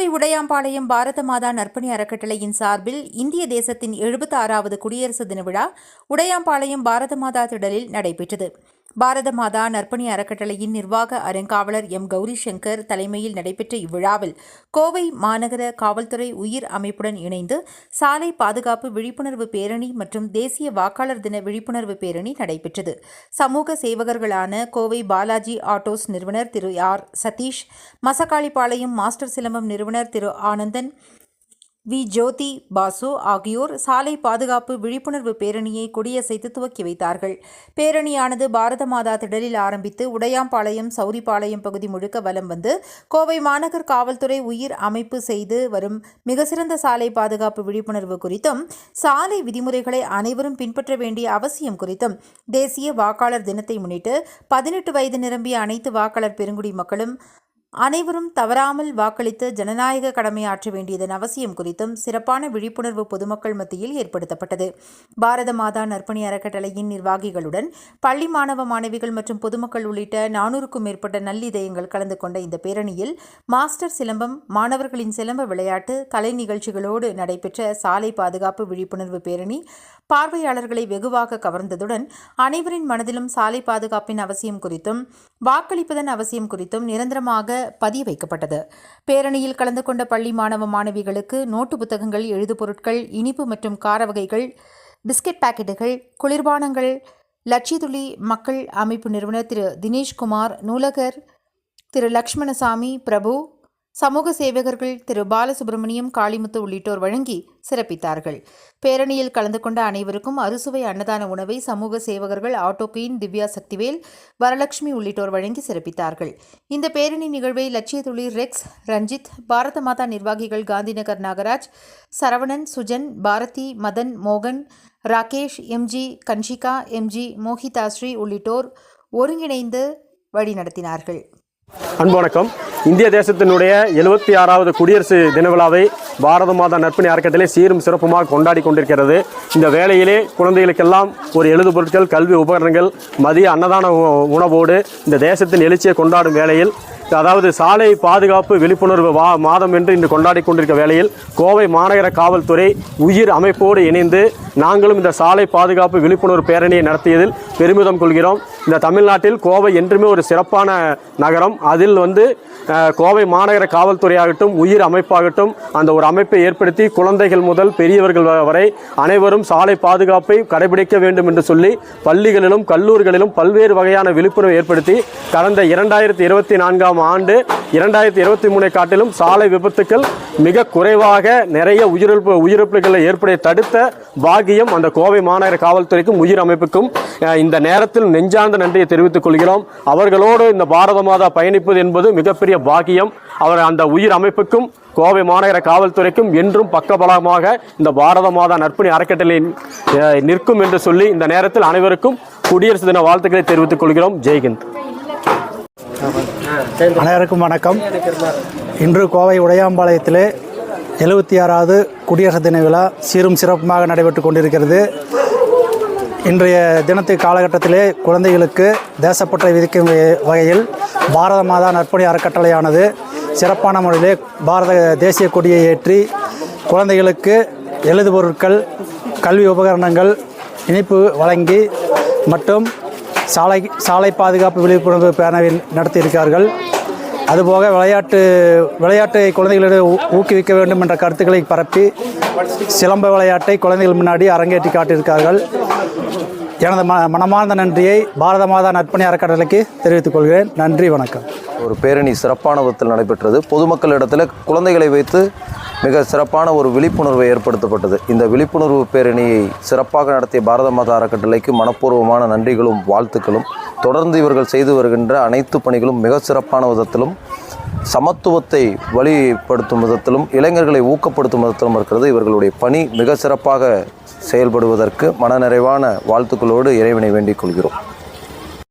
கோவை உடையாம்பாளையம் பாரத மாதா நற்பணி அறக்கட்டளையின் சார்பில் இந்திய தேசத்தின் 76வது குடியரசு தின விழா உடையாம்பாளையம் பாரத மாதா திடலில் நடைபெற்றது. பாரத மாதா நற்பணி அறக்கட்டளையின் நிர்வாக அறங்காவலர் எம். கௌரி சங்கர் தலைமையில் நடைபெற்ற இவ்விழாவில் கோவை மாநகர காவல்துறை உயிர் அமைப்புடன் இணைந்து சாலை பாதுகாப்பு விழிப்புணர்வு பேரணி மற்றும் தேசிய வாக்காளர் தின விழிப்புணர்வு பேரணி நடைபெற்றது. சமூக சேவகர்களான கோவை பாலாஜி ஆட்டோஸ் நிறுவனர் திரு ஆர். சதீஷ், மசக்காளிப்பாளையம் மாஸ்டர் சிலம்பம் நிறுவனர் திரு ஆனந்தன், வி. ஜோதி பாசு ஆகியோர் சாலை பாதுகாப்பு விழிப்புணர்வு பேரணியை கொடியசைத்து துவக்கி வைத்தார்கள். பேரணியானது பாரத மாதா திடலில் ஆரம்பித்து உடையாம்பாளையம், சௌரிபாளையம் பகுதி முழுக்க வலம் வந்து கோவை மாநகர் காவல்துறை உயிர் அமைப்பு செய்து வரும் மிக சிறந்த சாலை பாதுகாப்பு விழிப்புணர்வு குறித்தும், சாலை விதிமுறைகளை அனைவரும் பின்பற்ற வேண்டிய அவசியம் குறித்தும், தேசிய வாக்காளர் தினத்தை முன்னிட்டு 18 வயது நிரம்பிய அனைத்து வாக்காளர் பெருங்குடி மக்களும் அனைவரும் தவறாமல் வாக்களித்து ஜனநாயக கடமையாற்ற வேண்டியதன் அவசியம் குறித்தும் சிறப்பான விழிப்புணர்வு பொதுமக்கள் மத்தியில் ஏற்படுத்தப்பட்டது. பாரத மாதா நற்பணி அறக்கட்டளையின் நிர்வாகிகளுடன் பள்ளி மாணவ மாணவிகள் மற்றும் பொதுமக்கள் உள்ளிட்ட 400க்கும் மேற்பட்ட நல்லிதயங்கள் கலந்து கொண்ட இந்த பேரணியில் மாஸ்டர் சிலம்பம், மாணவர்களின் சிலம்ப விளையாட்டு, கலை நிகழ்ச்சிகளோடு நடைபெற்ற சாலை பாதுகாப்பு விழிப்புணர்வு பேரணி பார்வையாளர்களை வெகுவாக கவர்ந்ததுடன் அனைவரின் மனதிலும் சாலை பாதுகாப்பின் அவசியம் குறித்தும், வாக்களிப்பதன் அவசியம் குறித்தும் நிரந்தரமாக பதிய வைக்கப்பட்டது. பேரணியில் கலந்து கொண்ட பள்ளி மாணவ மாணவிகளுக்கு நோட்டு புத்தகங்கள், எழுது பொருட்கள், இனிப்பு மற்றும் கார வகைகள், பிஸ்கட் பாக்கெட்டுகள், குளிர்பானங்கள் லட்சியத்துளி மக்கள் அமைப்பு நிறுவனர் திரு தினேஷ்குமார், நூலகர் திரு லக்ஷ்மணசாமி பிரபு, சமூக சேவகர்கள் திரு பாலசுப்ரமணியம், காளிமுத்து உள்ளிட்டோர் வழங்கி சிறப்பித்தார்கள். பேரணியில் கலந்து கொண்ட அனைவருக்கும் அறுசுவை அன்னதான உணவை சமூக சேவகர்கள் ஆட்டோ குயின், திவ்யா சக்திவேல், வரலட்சுமி உள்ளிட்டோர் வழங்கி சிறப்பித்தார்கள். இந்த பேரணி நிகழ்வை லட்சியத்துளி ரெக்ஸ், ரஞ்சித், பாரத மாதா நிர்வாகிகள் காந்திநகர் நாகராஜ், சரவணன், சுஜன், பாரதி, மதன், மோகன், ராகேஷ், எம்.ஜி. கன்ஷிகா, எம்.ஜி. மோகிதாஸ்ரீ உள்ளிட்டோர் ஒருங்கிணைந்து வழிநடத்தினார்கள். அன்பு வணக்கம். இந்திய தேசத்தினுடைய 76வது குடியரசு தின விழாவை பாரத மாதா நற்பணி அறக்கட்டளை சீரும் சிறப்புமாக கொண்டாடி கொண்டிருக்கிறது. இந்த வேளையிலே குழந்தைகளுக்கெல்லாம் ஒரு எழுது பொருட்கள், கல்வி உபகரணங்கள், மதிய அன்னதான உணவோடு இந்த தேசத்தின் எழுச்சியை கொண்டாடும் வேளையில், அதாவது சாலை பாதுகாப்பு விழிப்புணர்வு மாதம் என்று இன்று கொண்டாடி கொண்டிருக்க வேளையில் கோவை மாநகர காவல்துறை உயிர் அமைப்போடு இணைந்து நாங்களும் இந்த சாலை பாதுகாப்பு விழிப்புணர்வு பேரணியை நடத்தியதில் பெருமிதம் கொள்கிறோம். இந்த தமிழ்நாட்டில் கோவை என்றுமே ஒரு சிறப்பான நகரம். அதில் கோவை மாநகர காவல்துறையாகட்டும், உயிர் அமைப்பாகட்டும், அந்த ஒரு அமைப்பை ஏற்படுத்தி குழந்தைகள் முதல் பெரியவர்கள் வரை அனைவரும் சாலை பாதுகாப்பை கடைபிடிக்க வேண்டும் என்று சொல்லி பள்ளிகளிலும் கல்லூரிகளிலும் பல்வேறு வகையான விழிப்புணர்வு ஏற்படுத்தி கடந்த 2024ஆம் ஆண்டு 2023 காட்டிலும் சாலை விபத்துக்கள் மிக குறைவாக நிறைய உயிரிழப்புகளை ஏற்பட தடுத்த பாக்கியம் அந்த கோவை மாநகர காவல்துறைக்கும் உயிர் அமைப்புக்கும் இந்த நேரத்தில் நெஞ்சார்ந்த நன்றியை தெரிவித்துக் கொள்கிறோம். அவர்களோடு இந்த பாரத மாதா பயணிப்பது என்பது மிகப்பெரிய பாக்கியம். அவர் அந்த உயிர் அமைப்புக்கும் கோவை மாநகர காவல்துறைக்கும் என்றும் பக்கபலமாக இந்த பாரத மாதா நற்பணி அறக்கட்டளை நிற்கும் என்று சொல்லி இந்த நேரத்தில் அனைவருக்கும் குடியரசு தின வாழ்த்துக்களை தெரிவித்துக் கொள்கிறோம். ஜெய்ஹிந்த். அனைவருக்கும் வணக்கம். இன்று கோவை உடையாம்பாளையத்திலே 76வது குடியரசு தின விழா சீரும் சிறப்புமாக நடைபெற்று கொண்டிருக்கிறது. இன்றைய தினத்து காலகட்டத்திலே குழந்தைகளுக்கு தேசப்பற்றை விதிக்கும் வகையில் பாரத மாதா நற்பணி அறக்கட்டளையானது சிறப்பான முறையிலே பாரத தேசிய கொடியை ஏற்றி குழந்தைகளுக்கு எழுது பொருட்கள், கல்வி உபகரணங்கள், இனிப்பு வழங்கி மற்றும் சாலை பாதுகாப்பு விழிப்புணர்வு பேரணி நடத்தியிருக்கிறார்கள். அதுபோக விளையாட்டை குழந்தைகளிடம் ஊக்குவிக்க வேண்டும் என்ற கருத்துக்களை பரப்பி சிலம்ப விளையாட்டை குழந்தைகள் முன்னாடி அரங்கேற்றி காட்டியிருக்கிறார்கள். எனது மனமார்ந்த நன்றியை பாரத மாதா நற்பணி அறக்கட்டளைக்கு தெரிவித்துக் கொள்கிறேன். நன்றி, வணக்கம். ஒரு பேரணி சிறப்பான விதத்தில் நடைபெற்றது. பொதுமக்களிடத்தில் குழந்தைகளை வைத்து மிக சிறப்பான ஒரு விழிப்புணர்வு ஏற்படுத்தப்பட்டது. இந்த விழிப்புணர்வு பேரணியை சிறப்பாக நடத்திய பாரத மாதா அறக்கட்டளைக்கு மனப்பூர்வமான நன்றிகளும் வாழ்த்துக்களும். தொடர்ந்து இவர்கள் செய்து வருகின்ற அனைத்து பணிகளும் மிக சிறப்பான விதத்திலும், சமத்துவத்தை வழிப்படுத்தும் விதத்திலும், இளைஞர்களை ஊக்கப்படுத்தும் விதத்திலும் இருக்கிறது. இவர்களுடைய பணி மிக சிறப்பாக செயல்படுவதற்கு மனநிறைவான வாழ்த்துக்களோடு இறைவனை வேண்டிக் கொள்கிறோம்.